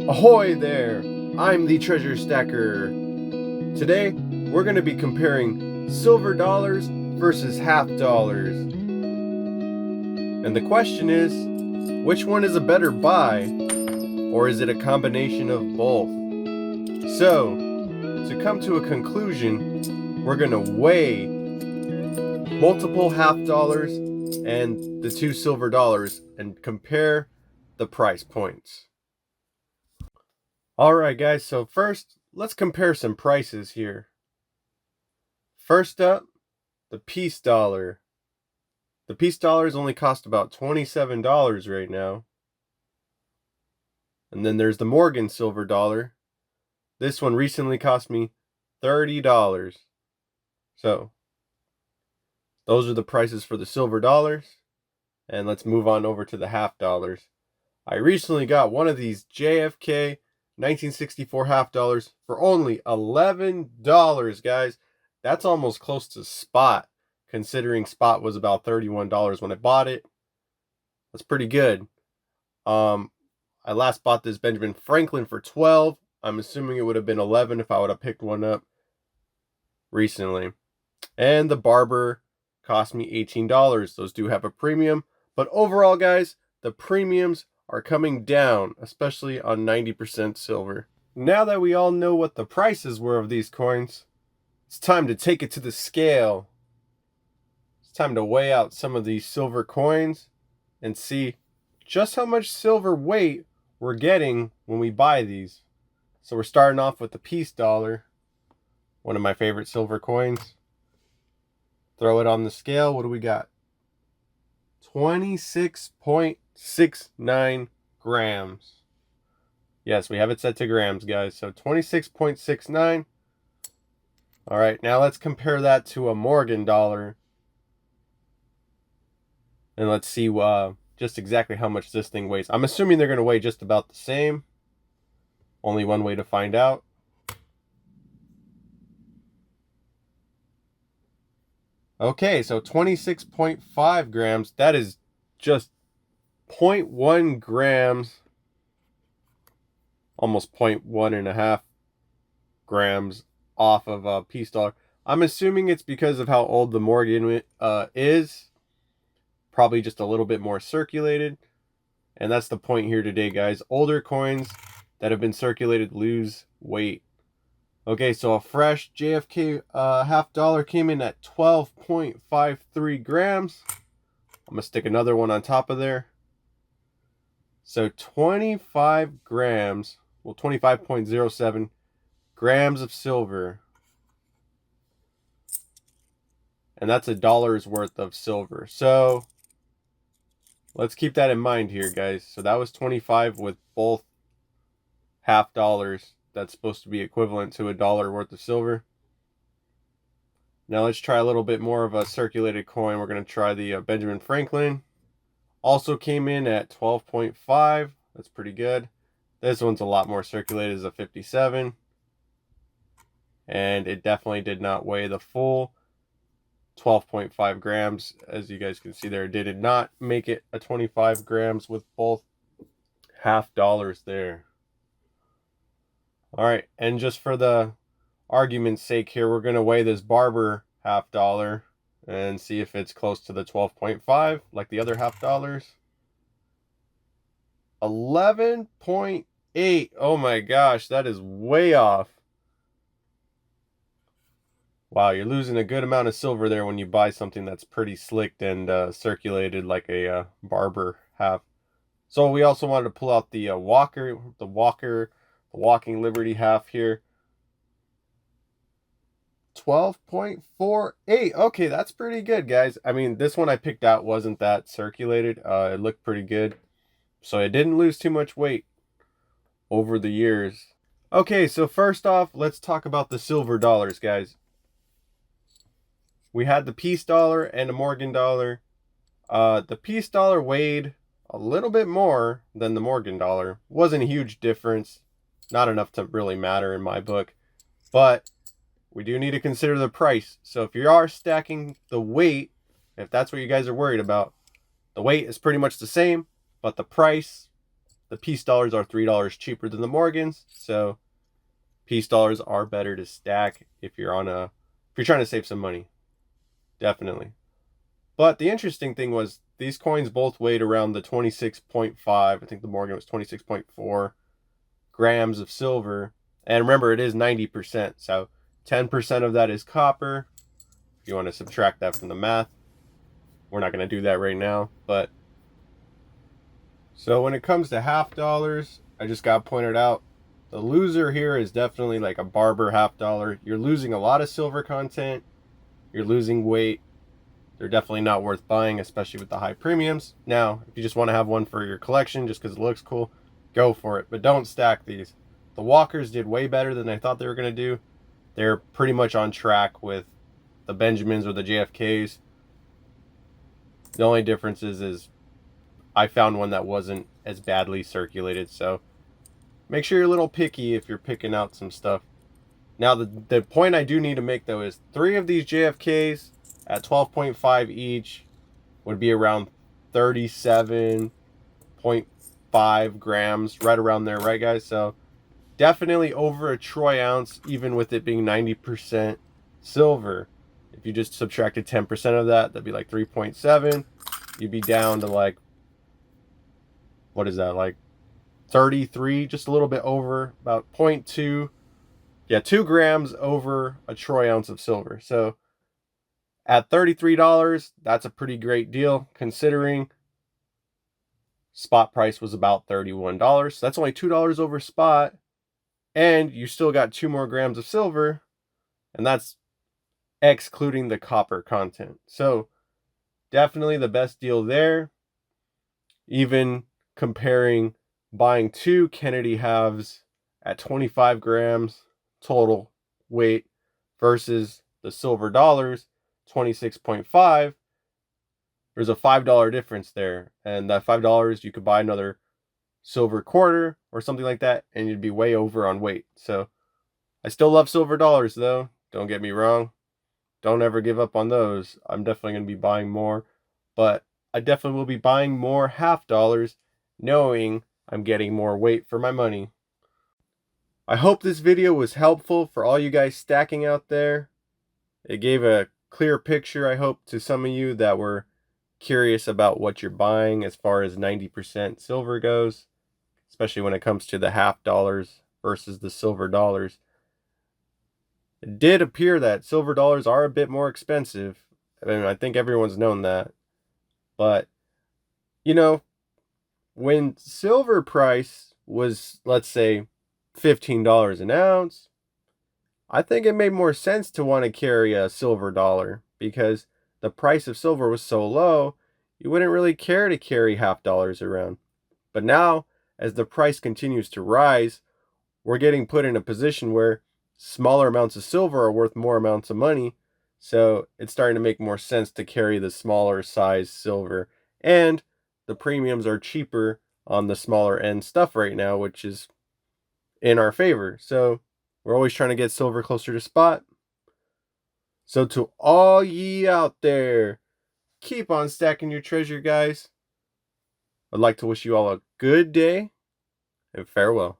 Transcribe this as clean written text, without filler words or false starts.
Ahoy there! I'm the Treasure Stacker. Today, we're going to be comparing silver dollars versus half dollars. And the question is, which one is a better buy, or is it a combination of both? So, to come to a conclusion, we're going to weigh multiple half dollars and the two silver dollars and compare the price points. Alright guys, so first, let's compare some prices here. First up, the piece dollar. The piece dollars only cost about $27 right now. And then there's the Morgan silver dollar. This one recently cost me $30. So, those are the prices for the silver dollars. And let's move on over to the half dollars. I recently got one of these JFK 1964 half dollars for only $11, guys. That's almost close to spot, considering spot was about $31 when I bought it. That's pretty good. I last bought this Benjamin Franklin for $12. I'm assuming it would have been $11 if I would have picked one up recently. And the Barber cost me $18. Those do have a premium, but overall, guys, the premiums are coming down, especially on 90% silver. Now that we all know what the prices were of these coins, it's time to take it to the scale. It's time to weigh out some of these silver coins and see just how much silver weight we're getting when we buy these. So we're starting off with the piece dollar, one of my favorite silver coins. Throw it on the scale. What do we got? 26.69 grams. Yes, we have it set to grams, guys. So 26.69. All right, now let's compare that to a Morgan dollar. And let's see just exactly how much this thing weighs. I'm assuming they're going to weigh just about the same. Only one way to find out. Okay, so 26.5 grams. That is just 0.1 grams, almost 0.1 grams off of a piece dollar. I'm assuming it's because of how old the Morgan is. Probably just a little bit more circulated. And that's the point here today, guys. Older coins that have been circulated lose weight. Okay, so a fresh JFK half dollar came in at 12.53 grams. I'm going to stick another one on top of there. So 25 grams, well 25.07 grams of silver. And that's $1's worth of silver. So let's keep that in mind here, guys. So that was 25 with both half dollars. That's supposed to be equivalent to $1 worth of silver. Now let's try a little bit more of a circulated coin. We're going to try the Benjamin Franklin. Also came in at 12.5. That's pretty good. This one's a lot more circulated, as a 57. And it definitely did not weigh the full 12.5 grams. As you guys can see there, it did not make it a 25 grams with both half dollars there. All right, and just for the argument's sake here, we're going to weigh this Barber half dollar and see if it's close to the 12.5 like the other half dollars. 11.8. Oh my gosh, that is way off. Wow, you're losing a good amount of silver there when you buy something that's pretty slicked and circulated like a Barber half. So we also wanted to pull out the the Walking Liberty half here. 12.48. Okay, that's pretty good, guys. I mean, this one I picked out wasn't that circulated. It looked pretty good. So it didn't lose too much weight over the years. Okay, so first off, let's talk about the silver dollars, guys. We had the piece dollar and the Morgan dollar. The piece dollar weighed a little bit more than the Morgan dollar. Wasn't a huge difference. Not enough to really matter in my book. But we do need to consider the price. So if you are stacking the weight, if that's what you guys are worried about, the weight is pretty much the same, but the price the piece dollars are $3 cheaper than the Morgans, so piece dollars are better to stack if you're trying to save some money. Definitely. But the interesting thing was these coins both weighed around the 26.5, I think the Morgan was 26.4 grams of silver. And remember, it is 90%, so 10% of that is copper. If you want to subtract that from the math, we're not going to do that right now. But so when it comes to half dollars, I just got pointed out, the loser here is definitely like a barber half dollar. You're losing a lot of silver content. You're losing weight. They're definitely not worth buying, especially with the high premiums. Now, if you just want to have one for your collection just because it looks cool, go for it. But don't stack these. The Walkers did way better than I thought they were going to do. They're pretty much on track with the Benjamins or the JFKs. The only difference is I found one that wasn't as badly circulated. So make sure you're a little picky if you're picking out some stuff. Now, the point I do need to make, though, is 3 of these JFKs at 12.5 each would be around 37.5 grams, right around there, right, guys? So definitely over a troy ounce, even with it being 90% silver. If you just subtracted 10% of that, that'd be like 3.7. You'd be down to like, what is that, like 33, just a little bit over, about 0.2. Yeah, 2 grams over a troy ounce of silver. So at $33, that's a pretty great deal considering spot price was about $31. So that's only $2 over spot. And you still got 2 more grams of silver. And that's excluding the copper content. So definitely the best deal there. Even comparing buying 2 Kennedy halves at 25 grams total weight versus the silver dollars, 26.5. There's a $5 difference there. And that $5, you could buy another silver quarter or something like that, and you'd be way over on weight. So I still love silver dollars, though. Don't get me wrong. Don't ever give up on those. I'm definitely going to be buying more. But I definitely will be buying more half dollars, knowing I'm getting more weight for my money. I hope this video was helpful for all you guys stacking out there. It gave a clear picture, I hope, to some of you that were curious about what you're buying as far as 90% silver goes, especially when it comes to the half dollars versus the silver dollars. It did appear that silver dollars are a bit more expensive. I mean, I think everyone's known that. But, you know, when silver price was, let's say, $15 an ounce, I think it made more sense to want to carry a silver dollar because the price of silver was so low, you wouldn't really care to carry half dollars around. But now, as the price continues to rise, we're getting put in a position where smaller amounts of silver are worth more amounts of money. So it's starting to make more sense to carry the smaller size silver. And the premiums are cheaper on the smaller end stuff right now, which is in our favor. So we're always trying to get silver closer to spot. So to all ye out there, keep on stacking your treasure, guys. I'd like to wish you all a good day and farewell.